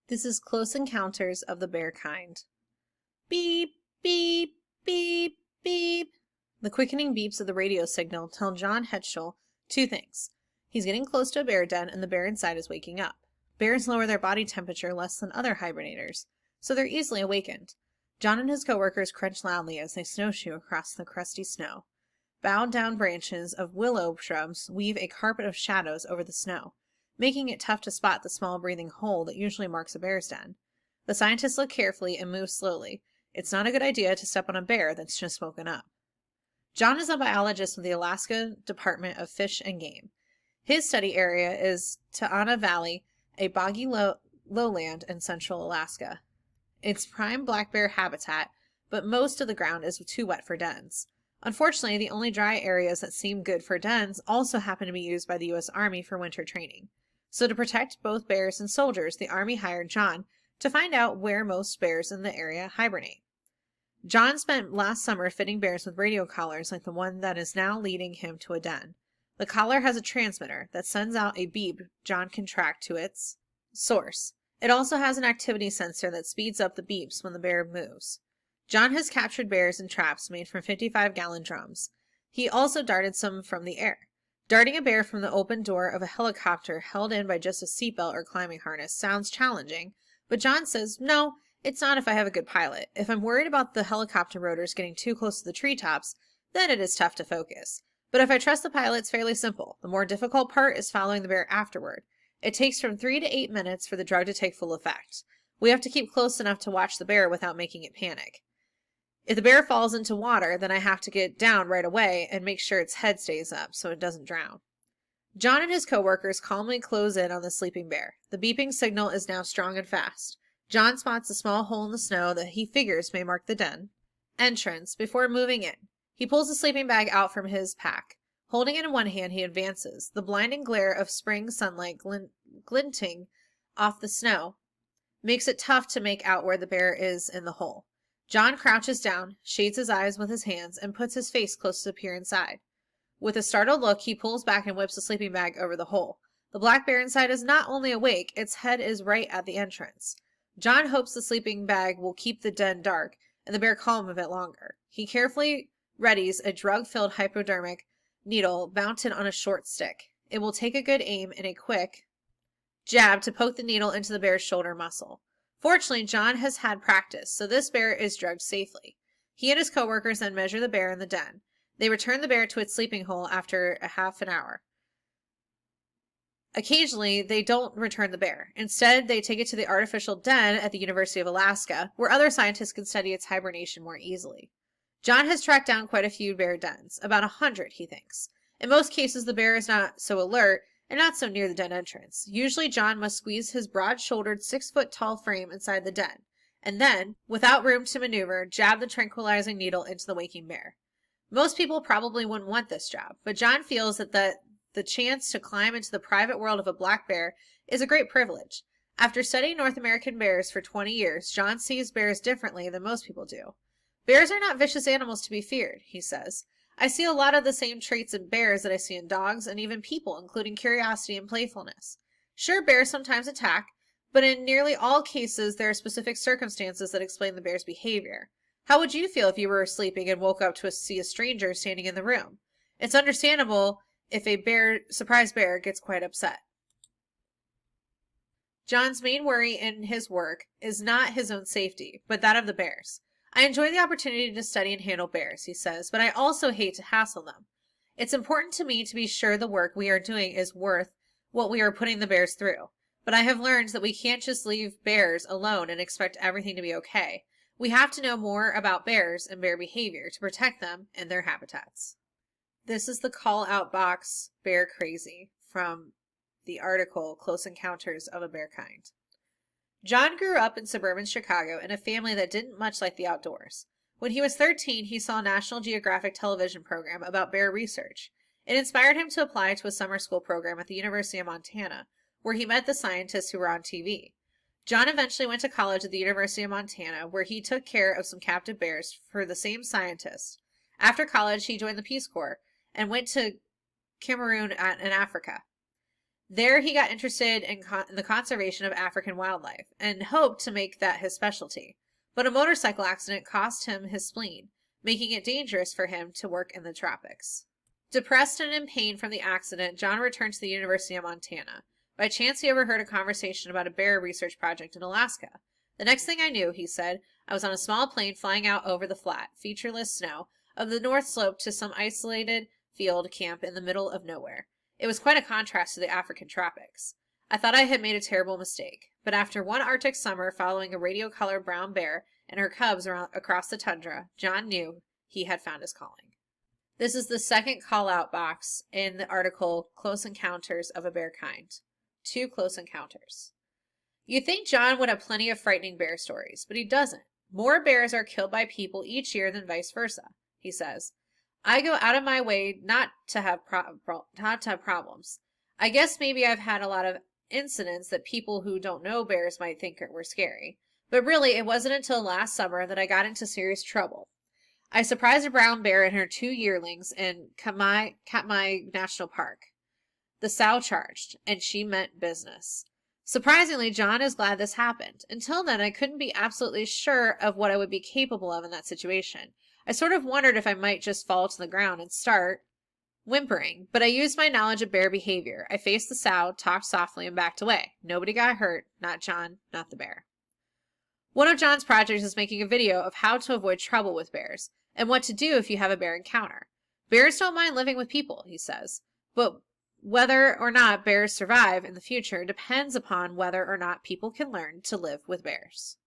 This is Close Encounters of the Bear Kind. Beep, beep, beep, beep. The quickening beeps of the radio signal tell John Hetschel two things. He's getting close to a bear den and the bear inside is waking up. Bears lower their body temperature less than other hibernators, so they're easily awakened. John and his coworkers crunch loudly as they snowshoe across the crusty snow. Bowed down branches of willow shrubs weave a carpet of shadows over the snow, making it tough to spot the small breathing hole that usually marks a bear's den. The scientists look carefully and move slowly. It's not a good idea to step on a bear that's just woken up. John is a biologist with the Alaska Department of Fish and Game. His study area is Tanana Valley, a boggy lowland in central Alaska. It's prime black bear habitat, but most of the ground is too wet for dens. Unfortunately, the only dry areas that seem good for dens also happen to be used by the U.S. Army for winter training. So to protect both bears and soldiers, the Army hired John to find out where most bears in the area hibernate. John spent last summer fitting bears with radio collars like the one that is now leading him to a den. The collar has a transmitter that sends out a beep John can track to its source. It also has an activity sensor that speeds up the beeps when the bear moves. John has captured bears in traps made from 55-gallon drums. He also darted some from the air. Darting a bear from the open door of a helicopter held in by just a seatbelt or climbing harness sounds challenging, but John says, no, it's not if I have a good pilot. If I'm worried about the helicopter rotors getting too close to the treetops, then it is tough to focus. But if I trust the pilot, it's fairly simple. The more difficult part is following the bear afterward. It takes from 3 to 8 minutes for the drug to take full effect. We have to keep close enough to watch the bear without making it panic. If the bear falls into water, then I have to get down right away and make sure its head stays up so it doesn't drown. John and his coworkers calmly close in on the sleeping bear. The beeping signal is now strong and fast. John spots a small hole in the snow that he figures may mark the den entrance before moving in. He pulls the sleeping bag out from his pack. Holding it in one hand, he advances. The blinding glare of spring sunlight glinting off the snow makes it tough to make out where the bear is in the hole. John crouches down, shades his eyes with his hands, and puts his face close to peer inside. With a startled look, he pulls back and whips the sleeping bag over the hole. The black bear inside is not only awake, its head is right at the entrance. John hopes the sleeping bag will keep the den dark and the bear calm a bit longer. He carefully readies a drug-filled hypodermic needle mounted on a short stick. It will take a good aim and a quick jab to poke the needle into the bear's shoulder muscle. Fortunately, John has had practice, so this bear is drugged safely. He and his coworkers then measure the bear in the den. They return the bear to its sleeping hole after a half an hour. Occasionally, they don't return the bear. Instead, they take it to the artificial den at the University of Alaska, where other scientists can study its hibernation more easily. John has tracked down quite a few bear dens, about 100, he thinks. In most cases, the bear is not so alert and not so near the den entrance. Usually, John must squeeze his broad-shouldered 6-foot-tall frame inside the den, and then, without room to maneuver, jab the tranquilizing needle into the waking bear. Most people probably wouldn't want this job, but John feels that the chance to climb into the private world of a black bear is a great privilege. After studying North American bears for 20 years, John sees bears differently than most people do. Bears are not vicious animals to be feared, he says. I see a lot of the same traits in bears that I see in dogs and even people, including curiosity and playfulness. Sure, bears sometimes attack, but in nearly all cases, there are specific circumstances that explain the bear's behavior. How would you feel if you were sleeping and woke up to see a stranger standing in the room? It's understandable if a surprised bear gets quite upset. John's main worry in his work is not his own safety, but that of the bears. I enjoy the opportunity to study and handle bears, he says, but I also hate to hassle them. It's important to me to be sure the work we are doing is worth what we are putting the bears through. But I have learned that we can't just leave bears alone and expect everything to be okay. We have to know more about bears and bear behavior to protect them and their habitats. This is the call-out box Bear Crazy from the article Close Encounters of a Bear Kind. John grew up in suburban Chicago in a family that didn't much like the outdoors. When he was 13, he saw a National Geographic television program about bear research. It inspired him to apply to a summer school program at the University of Montana, where he met the scientists who were on TV. John eventually went to college at the University of Montana, where he took care of some captive bears for the same scientists. After college, he joined the Peace Corps and went to Cameroon in Africa. There he got interested in the conservation of African wildlife and hoped to make that his specialty. But a motorcycle accident cost him his spleen, making it dangerous for him to work in the tropics. Depressed and in pain from the accident, John returned to the University of Montana. By chance, he overheard a conversation about a bear research project in Alaska. The next thing I knew, he said, I was on a small plane flying out over the flat, featureless snow of the North Slope to some isolated field camp in the middle of nowhere. It was quite a contrast to the African tropics. I thought I had made a terrible mistake, but after one Arctic summer following a radio-color brown bear and her cubs across the tundra, John knew he had found his calling. This is the second call-out box in the article, Close Encounters of a Bear Kind. 2 close encounters. You'd think John would have plenty of frightening bear stories, but he doesn't. More bears are killed by people each year than vice versa, he says. I go out of my way not to have problems. I guess maybe I've had a lot of incidents that people who don't know bears might think were scary. But really, it wasn't until last summer that I got into serious trouble. I surprised a brown bear and her 2 yearlings in Katmai National Park. The sow charged, and she meant business. Surprisingly, John is glad this happened. Until then, I couldn't be absolutely sure of what I would be capable of in that situation. I sort of wondered if I might just fall to the ground and start whimpering, but I used my knowledge of bear behavior. I faced the sow, talked softly, and backed away. Nobody got hurt, not John, not the bear. One of John's projects is making a video of how to avoid trouble with bears, and what to do if you have a bear encounter. Bears don't mind living with people, he says, but whether or not bears survive in the future depends upon whether or not people can learn to live with bears.